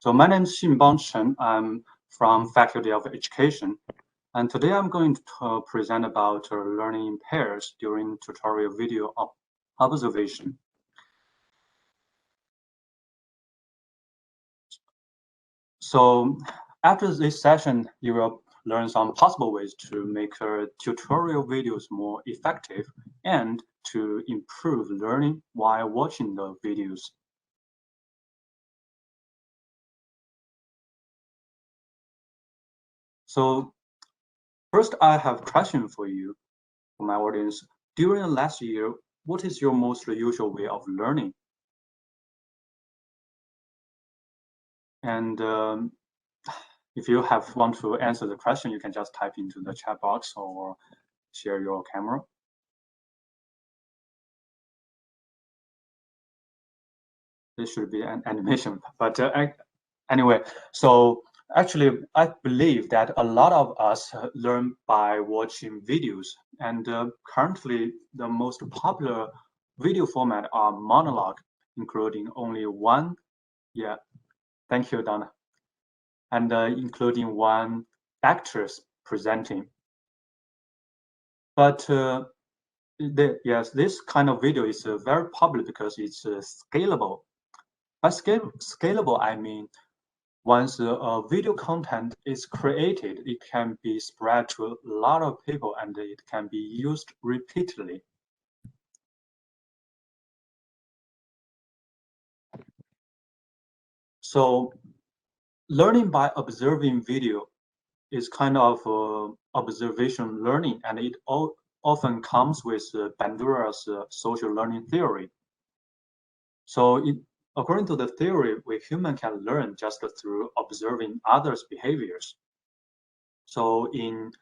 So my name is Xingbang Chen. I'm from Faculty of Education. And today I'm going to present about learning in pairs during tutorial video observation. So after this session, you will learn some possible ways to make tutorial videos more effective and to improve learning while watching the videos. So first, I have a question for you, for my audience. During the last year, what is your most usual way of learning? And if you want to answer the question, you can just type into the chat box or share your camera. This should be an animation, but anyway, so actually, I believe that a lot of us learn by watching videos, and currently the most popular video format are monologue, including only one. Yeah, thank you, Donna. And including one actress presenting. But yes, this kind of video is very popular because it's scalable. By scalable, I mean once video content is created, it can be spread to a lot of people and it can be used repeatedly. So learning by observing video is kind of observation learning, and it often comes with Bandura's social learning theory. So according to the theory, we human can learn just through observing others' behaviors. So in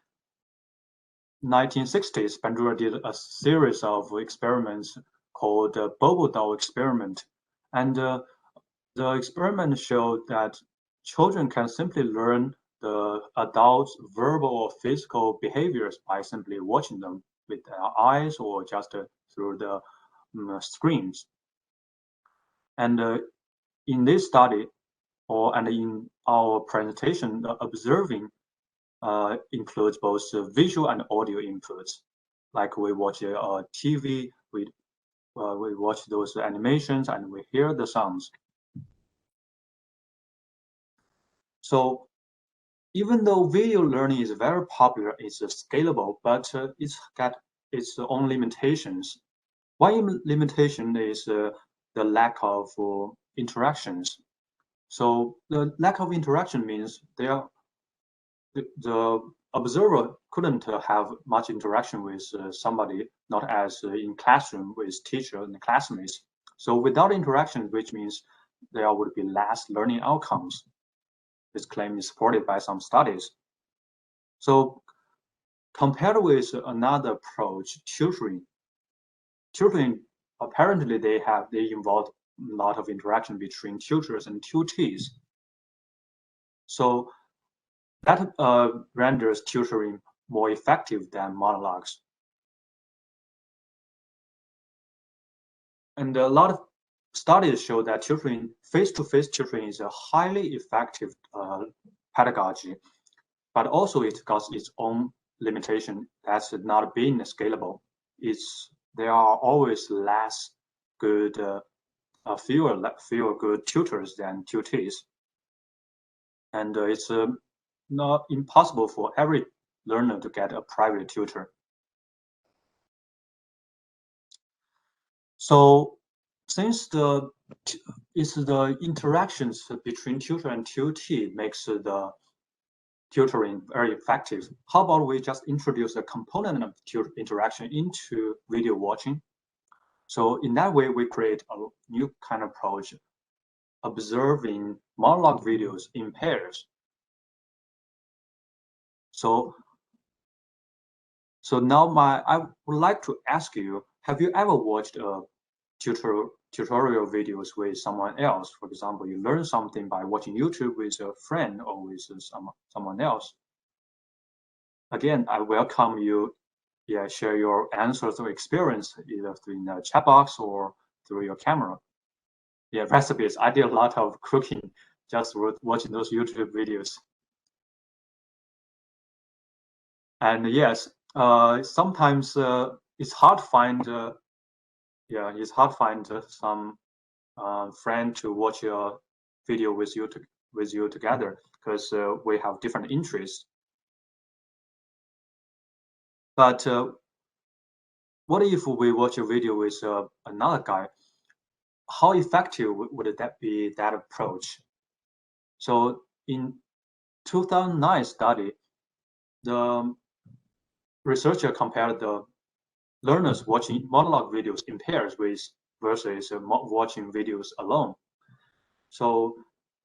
1960s, Bandura did a series of experiments called the Bobo doll experiment. And the experiment showed that children can simply learn the adults' verbal or physical behaviors by simply watching them with their eyes or just through the screens. And in this study, and in our presentation, the observing includes both visual and audio inputs. Like we watch TV, we watch those animations, and we hear the sounds. So even though video learning is very popular, it's scalable, but it's got its own limitations. One limitation is the lack of interactions. So the lack of interaction means the observer couldn't have much interaction with somebody, not as in classroom with teacher and classmates. So without interaction, which means there would be less learning outcomes. This claim is supported by some studies. So compared with another approach, tutoring apparently they involve a lot of interaction between tutors and tutees. So that renders tutoring more effective than monologues. And a lot of studies show that face-to-face tutoring is a highly effective pedagogy, but also it got its own limitation. That's not being scalable. There are always less good, fewer good tutors than tutees, and it's not impossible for every learner to get a private tutor. So since it's the interactions between tutor and tutee makes the tutoring very effective, how about we just introduce a component of interaction into video watching? So in that way, we create a new kind of approach, observing monologue videos in pairs. So now I would like to ask you, have you ever watched a tutorial videos with someone else? For example, you learn something by watching YouTube with a friend or with someone else. Again, I welcome you. Yeah, share your answers or experience either through the chat box or through your camera. Yeah, recipes. I did a lot of cooking just watching those YouTube videos. And yes, sometimes it's hard to find. It's hard to find some friend to watch a video with you together because we have different interests. But what if we watch a video with another guy? How effective would that be, that approach? So in 2009 study, the researcher compared the learners watching monologue videos in pairs versus watching videos alone. So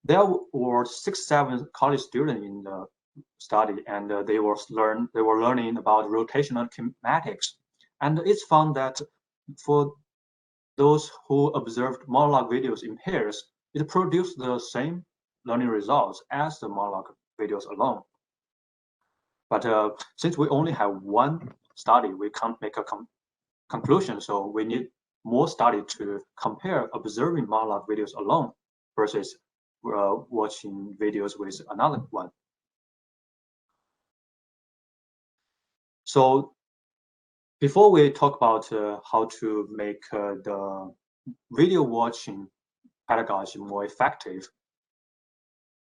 there were 6-7 college students in the study, and they were learning about rotational kinematics, and it's found that for those who observed monologue videos in pairs, it produced the same learning results as the monologue videos alone. But since we only have one study, we can't make a conclusion. So we need more study to compare observing monologue videos alone versus watching videos with another one. So before we talk about how to make the video watching pedagogy more effective,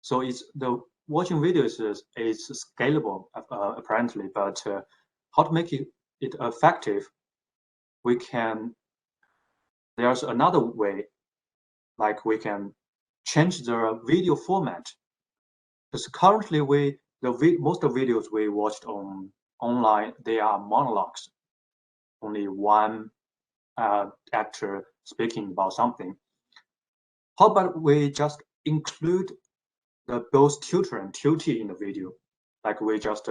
so it's the watching videos is scalable apparently, but how to make it effective? There's another way, like we can change the video format. Because currently most of the videos we watched online, they are monologues. Only one actor speaking about something. How about we just include both tutor and tutee in the video? Like we just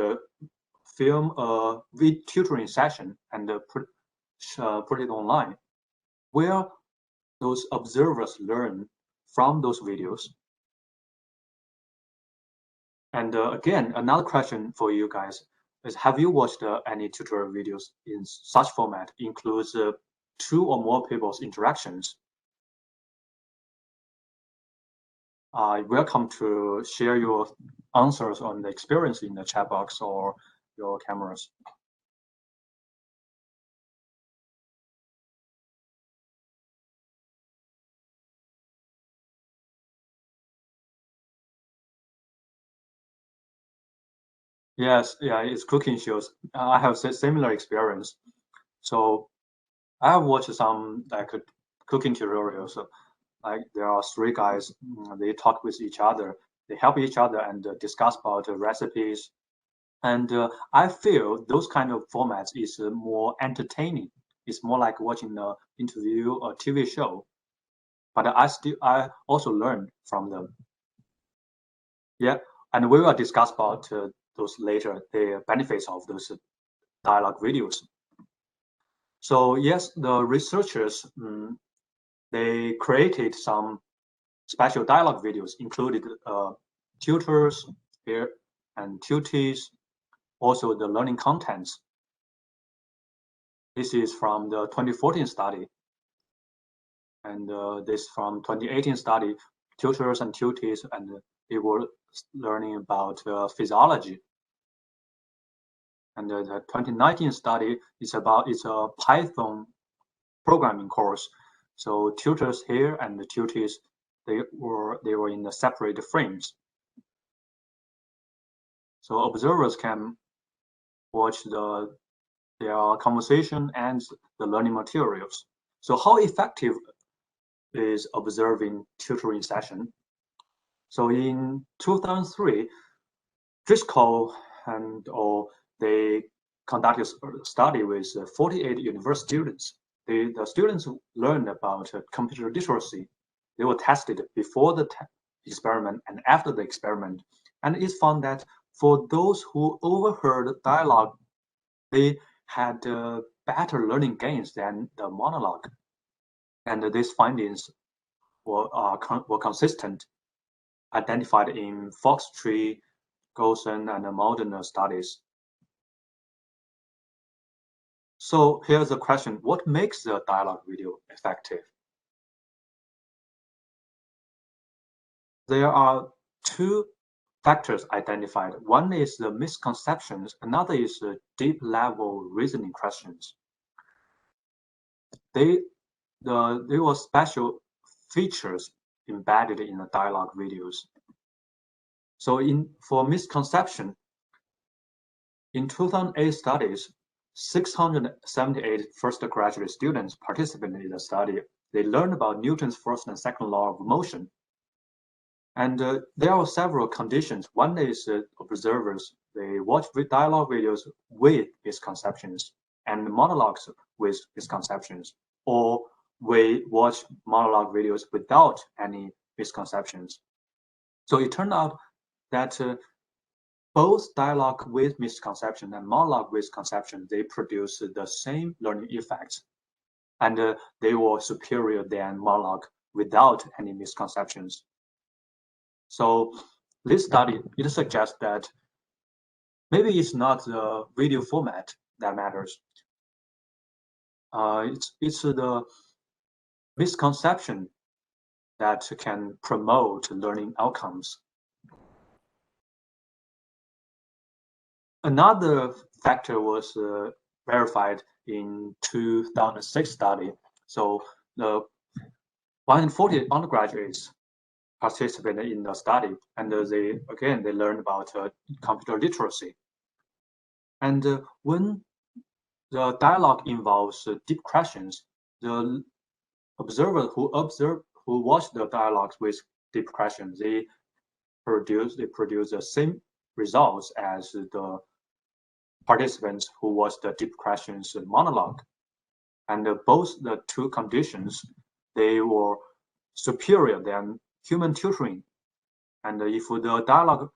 film a tutoring session and put it online, where those observers learn from those videos. And again, another question for you guys is: have you watched any tutorial videos in such format, includes 2 or more people's interactions? Welcome to share your answers on the experience in the chat box or your cameras. Yes, yeah, it's cooking shows. I have similar experience. So I have watched some like cooking tutorials. Like there are 3 guys, they talk with each other, they help each other and discuss about recipes. And I feel those kind of formats is more entertaining. It's more like watching an interview or TV show. But I also learn from them. Yeah, and we will discuss about those later, the benefits of those dialogue videos. So yes, the researchers they created some special dialogue videos, included tutors here and tutees, also the learning contents. This is from the 2014 study, and this from 2018 study, tutors and tutees, and they were learning about physiology. And the 2019 study is a Python programming course. So tutors here and the tutees, they were in the separate frames. So observers can watch their conversation and the learning materials. So how effective is observing tutoring session? So in 2003, Driscoll they conducted a study with 48 university students. The students learned about computer literacy. They were tested before the experiment and after the experiment. And it found that for those who overheard dialogue, they had better learning gains than the monologue. And these findings were consistent, identified in Fox-Tree, Golson, and Modern studies. So here's the question: what makes the dialogue video effective? there are two factors identified. One is the misconceptions, another is the deep level reasoning questions. There were special features embedded in the dialogue videos. So for misconception, in 2008 studies, 678 first graduate students participated in the study. They learned about Newton's first and second law of motion. And there are several conditions. One is observers, they watch dialogue videos with misconceptions and monologues with misconceptions, or we watch monologue videos without any misconceptions. So it turned out that both dialogue with misconception and monologue with conception, they produce the same learning effects. And they were superior than monologue without any misconceptions. So this study, it suggests that maybe it's not the video format that matters. It's the misconception that can promote learning outcomes. Another factor was verified in 2006 study. So the 140 undergraduates participated in the study, and they learned about computer literacy. And when the dialogue involves deep questions, the observers who watch the dialogues with deep questions, they produce the same results as the participants who watch the deep questions monologue. And both the two conditions, they were superior than human tutoring. And if the dialogue,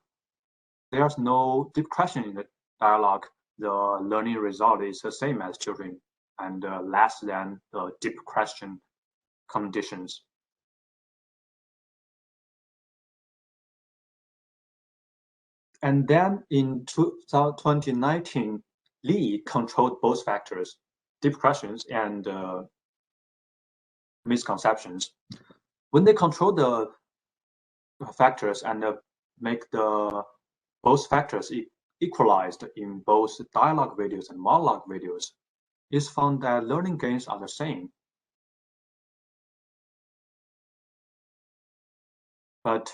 there's no deep question in the dialogue, the learning result is the same as tutoring and less than the deep question conditions. And then in 2019, Lee controlled both factors, deep questions and misconceptions. When they control the factors and make both factors equalized in both dialogue videos and monologue videos, it's found that learning gains are the same. But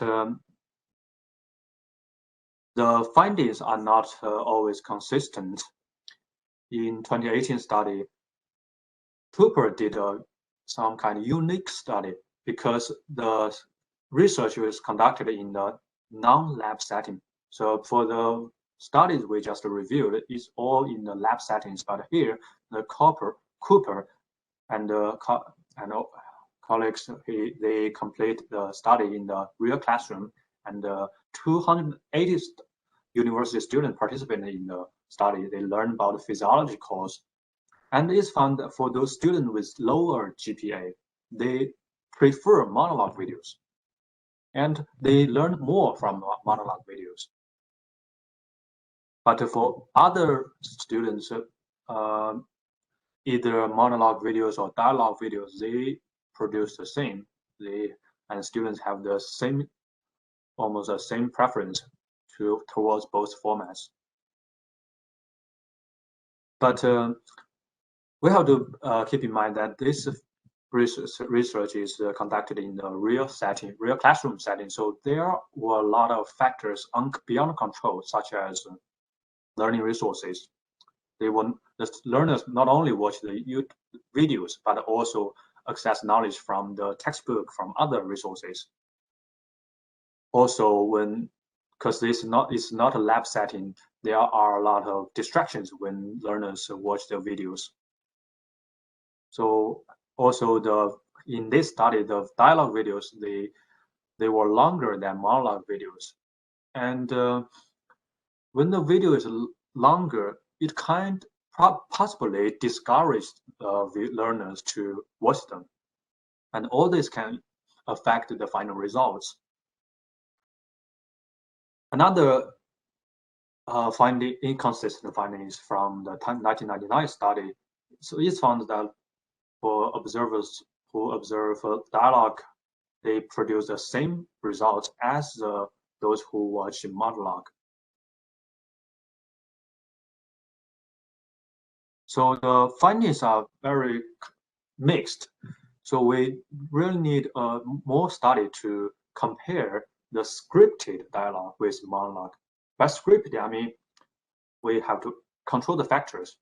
the findings are not always consistent. In 2018 study, Cooper did some kind of unique study because the research was conducted in the non-lab setting. So for the studies we just reviewed, it's all in the lab settings. But here, the Cooper and colleagues, they complete the study in the real classroom, and 280 university students participated in the study. They learned about the physiology course. And it's found that for those students with lower GPA, they prefer monologue videos. And they learn more from monologue videos. But for other students, either monologue videos or dialogue videos, they produce the same. And students have the same, almost the same preference towards both formats. But we have to keep in mind that this research is conducted in the real setting, real classroom setting. So there were a lot of factors beyond control, such as learning resources. The learners not only watch the YouTube videos, but also access knowledge from the textbook, from other resources. Also, because it's not a lab setting, there are a lot of distractions when learners watch the videos. So also in this study, the dialogue videos, they were longer than monologue videos. And when the video is longer, it possibly discouraged the learners to watch them. And all this can affect the final results. Another inconsistent findings from the 1999 study. So it's found that for observers who observe dialogue they produce the same results as those who watch monologue. So the findings are very mixed. So we really need more study to compare the scripted dialogue with monologue. By scripted, I mean we have to control the factors,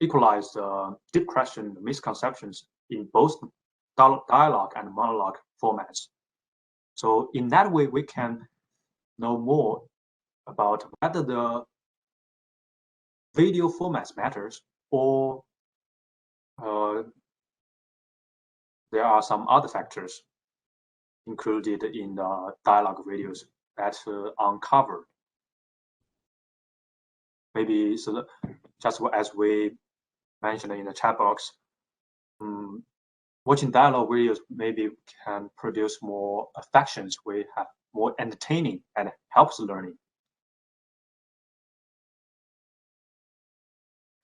equalize the deep question misconceptions in both dialogue and monologue formats. So in that way, we can know more about whether the video formats matters or there are some other factors included in the dialogue videos that uncovered. Maybe so just as we mentioned in the chat box, watching dialogue videos maybe can produce more affections. We have more entertaining and helps learning.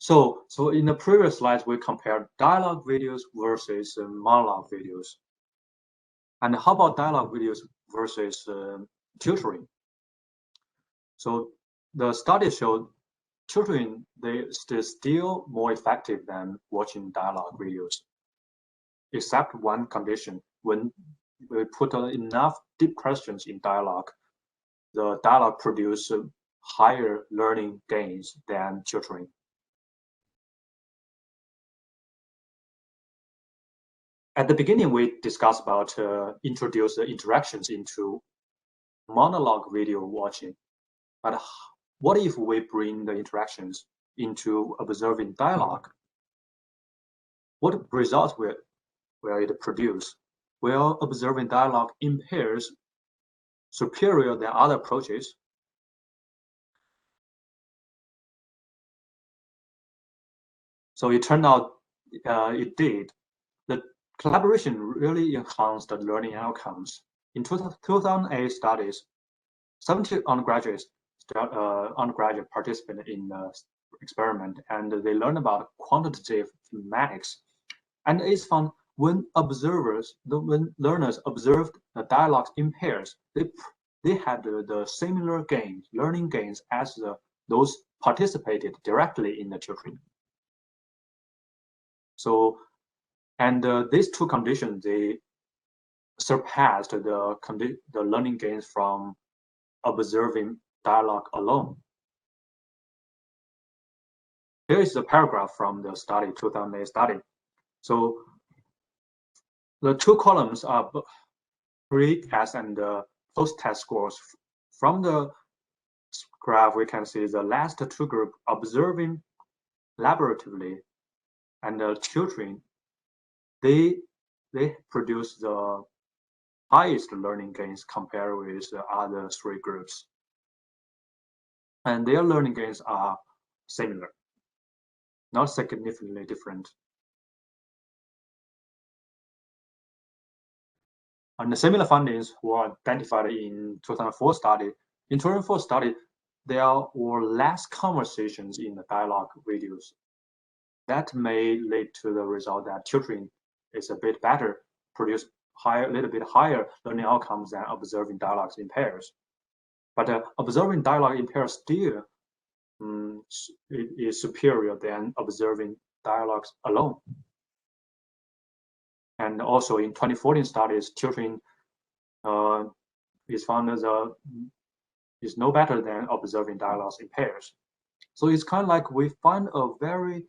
So in the previous slides, we compared dialogue videos versus monologue videos. And how about dialogue videos versus tutoring? So the study showed tutoring is still more effective than watching dialogue videos, except one condition. When we put enough deep questions in dialogue, the dialogue produces higher learning gains than tutoring. At the beginning, we discussed about introduce the interactions into monologue video watching. But what if we bring the interactions into observing dialogue? What results will it produce? Will observing dialogue in pairs superior than other approaches? So it turned out it did. The collaboration really enhanced the learning outcomes. In 2008 studies, 70 undergraduate participants in the experiment, and they learned about quantitative mathematics. And it's found when learners observed the dialogues in pairs, they had the similar gains, learning gains, as those participated directly in the tutoring. So, and these two conditions, they surpassed the learning gains from observing dialogue alone. Here is the paragraph from the study, 2008 study. So the two columns are pre-test and post-test scores. From the graph, we can see the last two groups observing laboratively and tutoring. They produce the highest learning gains compared with the other three groups. And their learning gains are similar, not significantly different. And the similar findings were identified in 2004 study. In 2004 study, there were less conversations in the dialogue videos. That may lead to the result that tutoring is a bit better, produce a little bit higher learning outcomes than observing dialogues in pairs. But observing dialogue in pairs still is superior than observing dialogues alone. And also in 2014 studies, tutoring is found as is no better than observing dialogues in pairs. So it's kind of like we find a very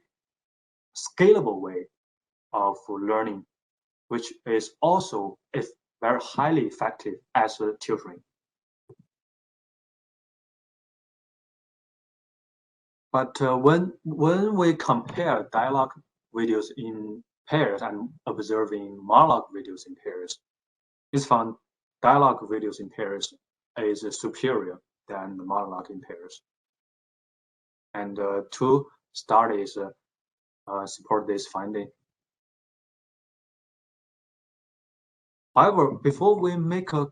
scalable way of learning, which is also very highly effective as tutoring. But when we compare dialogue videos in pairs and observing monologue videos in pairs, it's found dialogue videos in pairs is superior than the monologue in pairs. And two studies support this finding. However, before we make a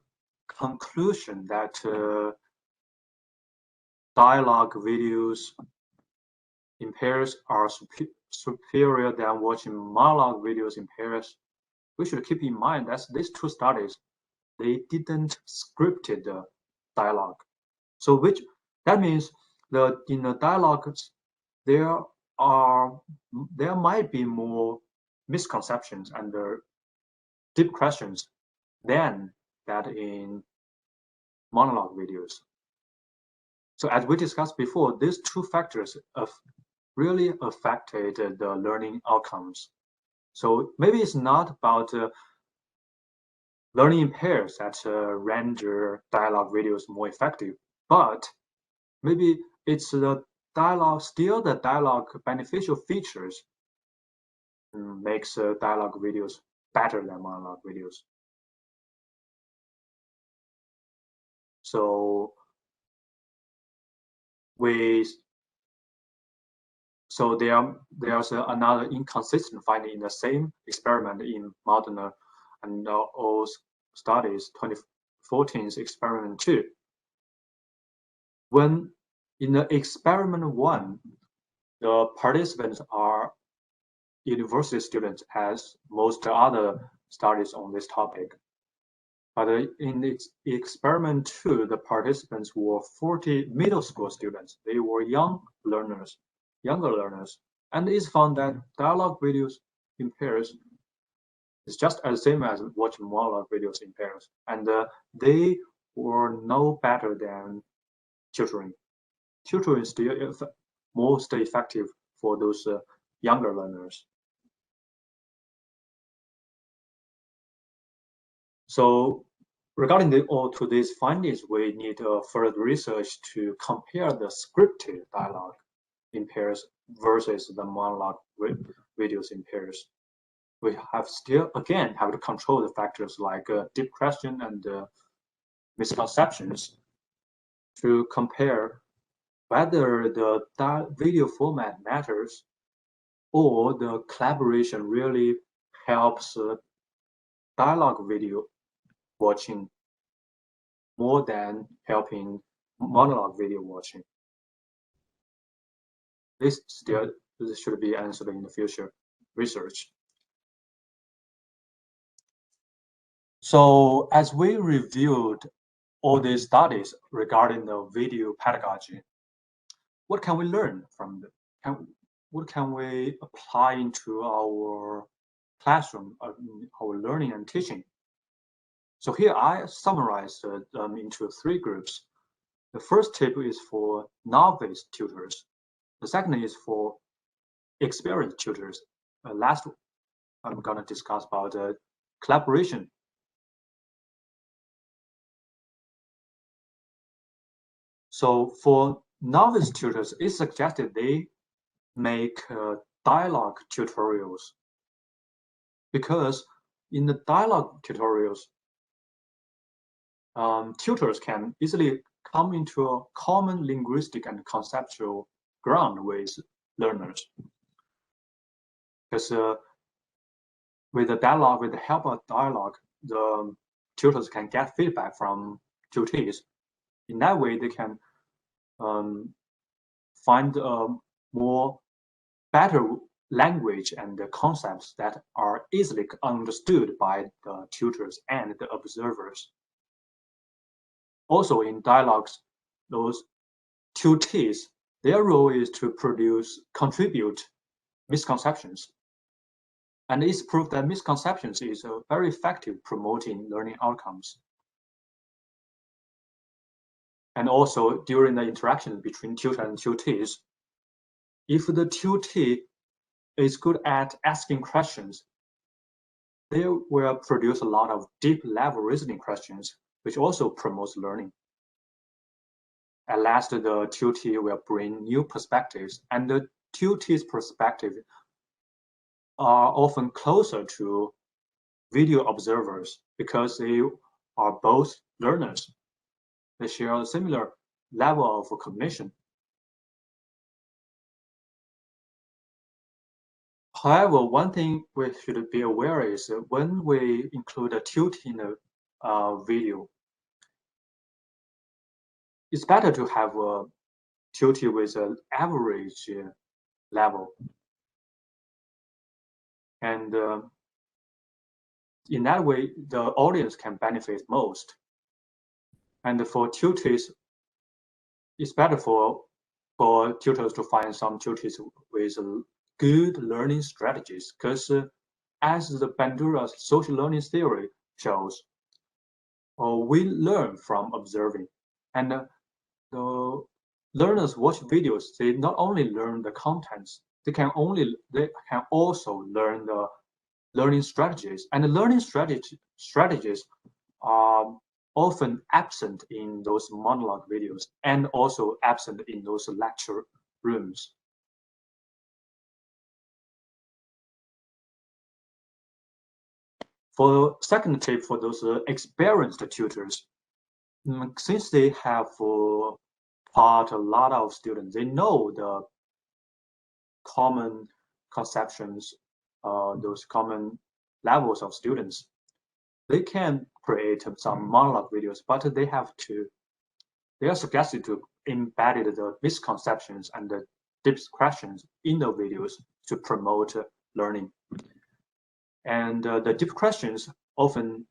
conclusion that dialogue videos in pairs are superior than watching monologue videos in pairs, we should keep in mind that these two studies they didn't scripted the dialogue. So that means in the dialogues there might be more misconceptions and deep questions than that in monologue videos. So as we discussed before, these two factors have really affected the learning outcomes. So maybe it's not about learning in pairs that render dialogue videos more effective, but maybe it's the dialogue beneficial features makes dialogue videos better than monologue videos. So there's another inconsistent finding in the same experiment in modern and old studies, 2014 experiment 2. When in the experiment 1, the participants are university students, as most other studies on this topic. But in experiment 2, the participants were 40 middle school students. They were younger learners, and it's found that dialogue videos in pairs is just as same as watching monologue videos in pairs, and they were no better than tutoring. Tutoring is still most effective for those younger learners. So regarding to these findings, we need further research to compare the scripted dialogue in pairs versus the monologue videos in pairs. We have have to control the factors like deep question and misconceptions to compare whether the video format matters or the collaboration really helps dialogue video watching more than helping monologue video watching. This should be answered in the future research. So as we reviewed all these studies regarding the video pedagogy, what can we learn from them? What can we apply into our classroom, our learning and teaching? So here I summarized them into 3 groups. The first tip is for novice tutors. The second is for experienced tutors. Last, I'm going to discuss about collaboration. So for novice tutors, it's suggested they make dialogue tutorials, because in the dialogue tutorials, tutors can easily come into a common linguistic and conceptual ground with learners. Because with the help of dialogue, the tutors can get feedback from tutees. In that way, they can find a more better language and the concepts that are easily understood by the tutors and the observers. Also in dialogues, those tutees, their role is to contribute misconceptions. And it's proved that misconceptions is very effective promoting learning outcomes. And also during the interaction between tutor and tutees, if the tutee is good at asking questions, they will produce a lot of deep level reasoning questions, which also promotes learning. At last, the tutee will bring new perspectives, and the tutee's perspective are often closer to video observers because they are both learners. They share a similar level of cognition. However, one thing we should be aware is that when we include a tutee in a video, it's better to have a tutee with an average level. And in that way, the audience can benefit most. And for tutors, it's better for tutors to find some tutors with good learning strategies, because as the Bandura's social learning theory shows, we learn from observing. And the learners watch videos, they not only learn the contents, they can also learn the learning strategies. And the learning strategies are often absent in those monologue videos and also absent in those lecture rooms. For second tip, for those experienced tutors, since they have taught a lot of students, they know the common conceptions, those common levels of students. They can create some monologue videos, but they are suggested to embed the misconceptions and the deep questions in the videos to promote learning. And the deep questions often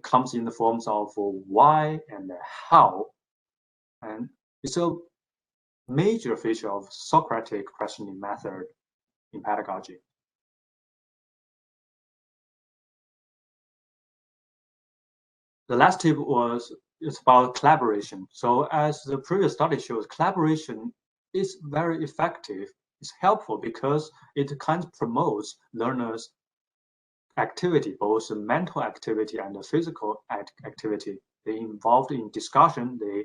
comes in the forms of why and how. And it's a major feature of Socratic questioning method in pedagogy. The last tip is about collaboration. So as the previous study shows, collaboration is very effective. It's helpful because it kind of promotes learners' activity, both mental activity and physical activity. They involved in discussion, they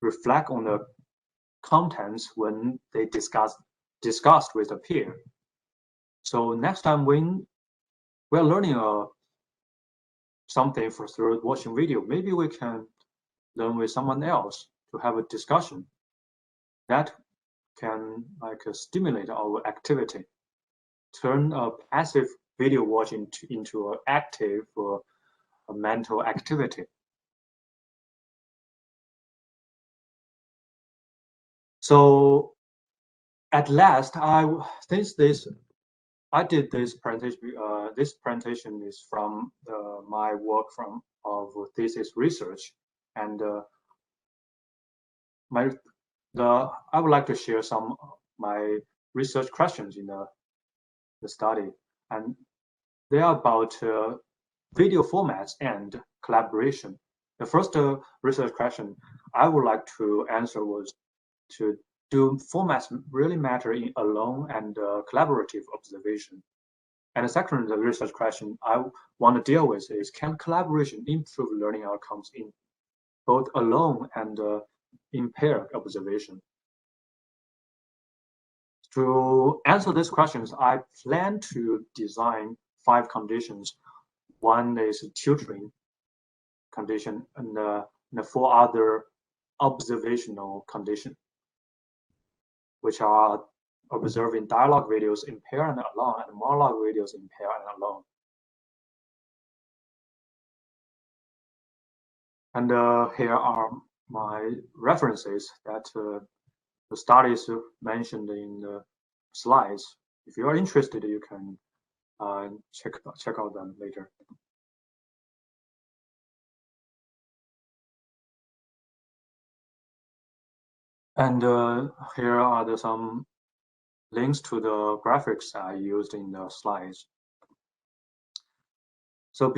reflect on the contents when they discussed with a peer. So next time when we're learning something through watching video, maybe we can learn with someone else to have a discussion. That can stimulate our activity, turn a passive video watching into an active mental activity. So at last, I did this presentation. This presentation is from my work of thesis research, and I would like to share some of my research questions in the study, and they are about video formats and collaboration. The first research question I would like to answer was do formats really matter in alone and collaborative observation? And the second research question I want to deal with is, can collaboration improve learning outcomes in both alone and in paired observation? To answer these questions, I plan to design 5 conditions. One is tutoring condition, and the 4 other observational conditions, which are observing dialogue videos in pair and alone, and monologue videos in pair and alone. And here are my references that the studies mentioned in the slides. If you are interested, you can check out them later. And here are some links to the graphics I used in the slides. So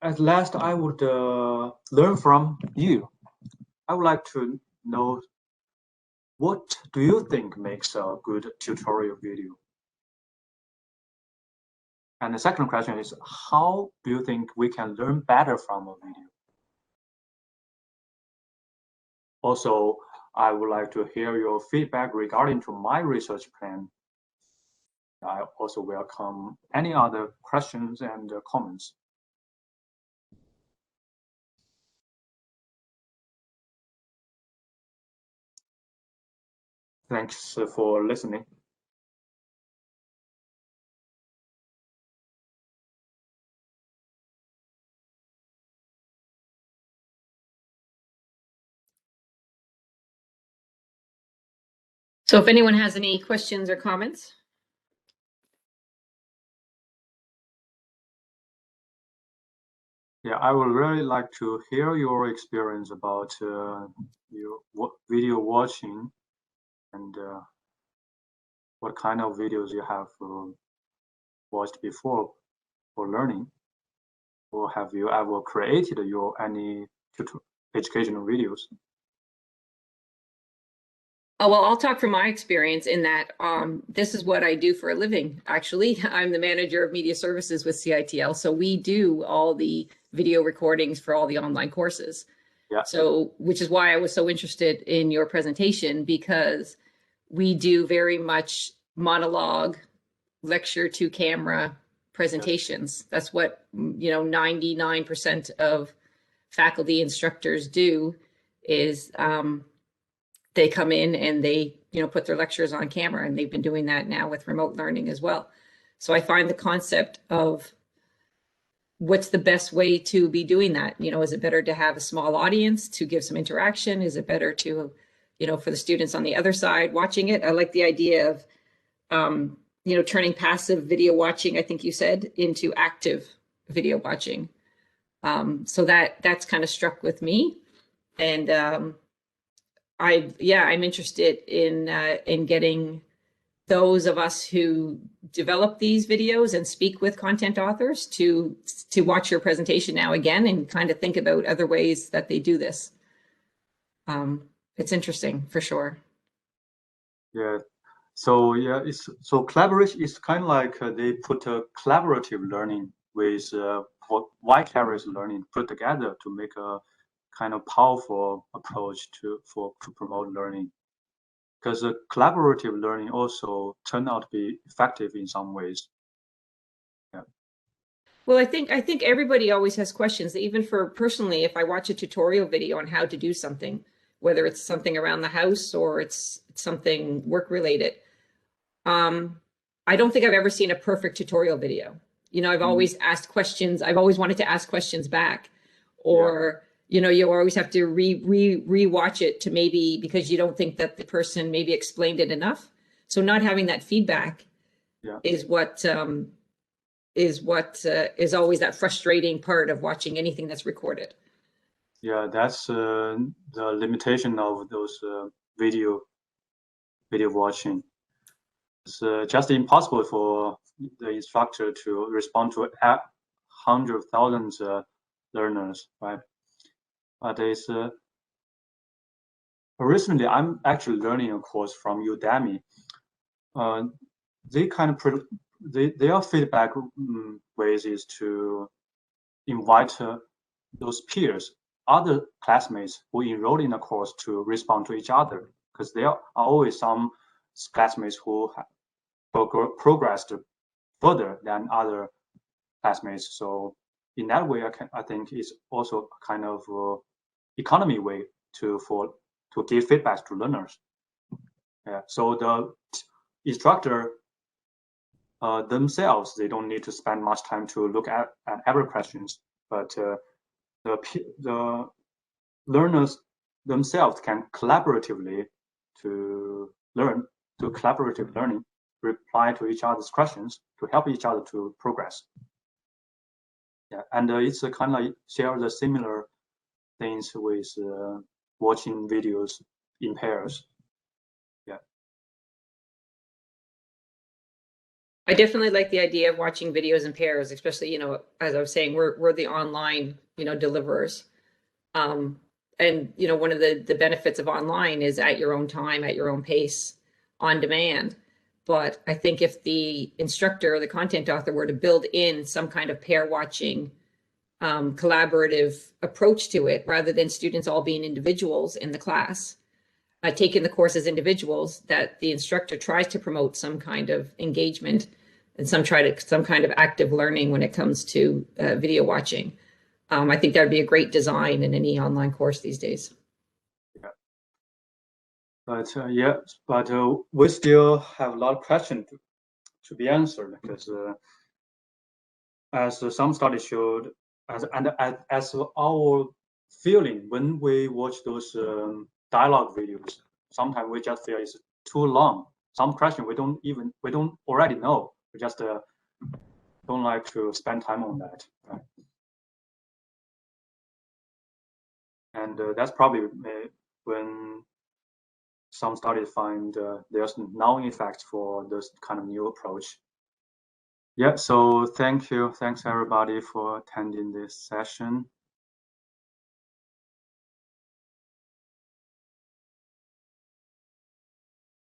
at last, I would learn from you. I would like to know, what do you think makes a good tutorial video? And the second question is, how do you think we can learn better from a video? Also, I would like to hear your feedback regarding to my research plan. I also welcome any other questions and comments. Thanks for listening. So if anyone has any questions or comments. Yeah, I would really like to hear your experience about your video watching and what kind of videos you have watched before for learning, or have you ever created your any educational videos? Oh, well, I'll talk from my experience in that this is what I do for a living, actually. I'm the manager of media services with CITL. So we do all the video recordings for all the online courses. Yeah. So, which is why I was so interested in your presentation, because we do very much monologue, lecture to camera presentations. Yes. That's what, 99% of faculty instructors do is they come in and they, put their lectures on camera, and they've been doing that now with remote learning as well. So I find the concept of what's the best way to be doing that? Is it better to have a small audience to give some interaction? Is it better to, for the students on the other side watching it? I like the idea of, turning passive video watching, I think you said, into active video watching. So that's kind of struck with me. And I'm interested in getting those of us who develop these videos and speak with content authors to watch your presentation now again and kind of think about other ways that they do this. It's interesting for sure. Yeah. So yeah, collaboration is kind of like they put a collaborative learning with vicarious learning put together to make a kind of powerful approach to promote learning. Because collaborative learning also turned out to be effective in some ways. Yeah. Well, I think everybody always has questions. Even for personally, if I watch a tutorial video on how to do something, whether it's something around the house or it's something work related, I don't think I've ever seen a perfect tutorial video. I've always asked questions. I've always wanted to ask questions back, or you always have to re-watch it to maybe because you don't think that the person maybe explained it enough. So not having that feedback is what is always that frustrating part of watching anything that's recorded. Yeah, that's the limitation of those video watching. It's just impossible for the instructor to respond to hundreds of thousands learners, right? But it's recently I'm actually learning a course from Udemy. They kind of their feedback ways is to invite those peers, other classmates who enrolled in the course to respond to each other, because there are always some classmates who have progressed further than other classmates. So in that way, I think it's also a kind of economy way to give feedback to learners. Yeah. So the instructor themselves, they don't need to spend much time to look at every questions, but the learners themselves can collaboratively to collaborative learning, reply to each other's questions to help each other to progress. Yeah, and it's a kind of like share the similar things with watching videos in pairs. Yeah. I definitely like the idea of watching videos in pairs, especially, as I was saying, we're the online, deliverers. And, one of the benefits of online is at your own time, at your own pace, on demand. But I think if the instructor or the content author were to build in some kind of pair watching collaborative approach to it, rather than students all being individuals in the class, taking the course as individuals, that the instructor tries to promote some kind of engagement and some kind of active learning when it comes to video watching. I think that would be a great design in any online course these days. Yeah. But we still have a lot of questions to be answered, because as some studies showed, as our feeling when we watch those dialogue videos, sometimes we just feel it's too long. Some question we don't already know. We just don't like to spend time on that. Right? And that's probably when some studies find there's known effects for this kind of new approach. Yeah, so thanks everybody for attending this session.